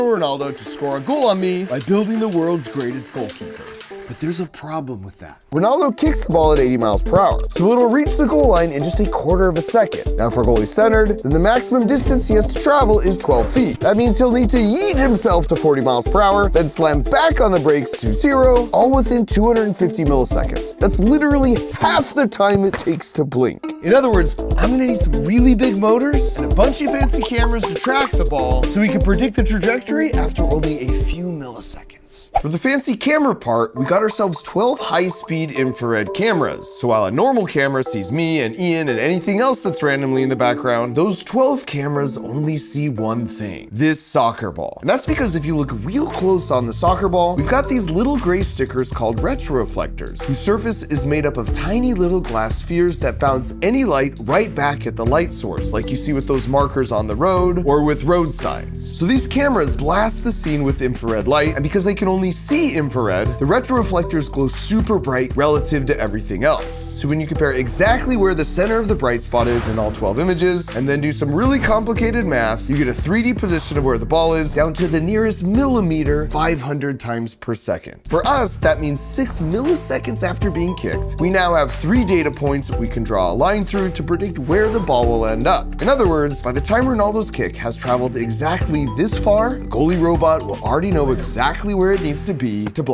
Ronaldo to score a goal on me by building the world's greatest goalkeeper. But there's a problem with that. Ronaldo kicks the ball at 80 miles per hour, so it'll reach the goal line in just a quarter of a second. Now, if our goalie's centered, then the maximum distance he has to travel is 12 feet. That means he'll need to yeet himself to 40 miles per hour, then slam back on the brakes to 0, all within 250 milliseconds. That's literally half the time it takes to blink. In other words, I'm gonna need some really big motors and a bunch of fancy cameras to track the ball so we can predict the trajectory after only a few milliseconds. For the fancy camera part, we got ourselves 12 high-speed infrared cameras. So while a normal camera sees me and Ian and anything else that's randomly in the background, those 12 cameras only see one thing: this soccer ball. And that's because if you look real close on the soccer ball, we've got these little gray stickers called retroreflectors, whose surface is made up of tiny little glass spheres that bounce any light right back at the light source, like you see with those markers on the road or with road signs. So these cameras blast the scene with infrared light, and because they can only see infrared, the retroreflectors glow super bright relative to everything else. So when you compare exactly where the center of the bright spot is in all 12 images, and then do some really complicated math, you get a 3D position of where the ball is down to the nearest millimeter 500 times per second. For us, that means 6 milliseconds after being kicked, we now have 3 data points we can draw a line through to predict where the ball will end up. In other words, by the time Ronaldo's kick has traveled exactly this far, the goalie robot will already know exactly where it needs to be to block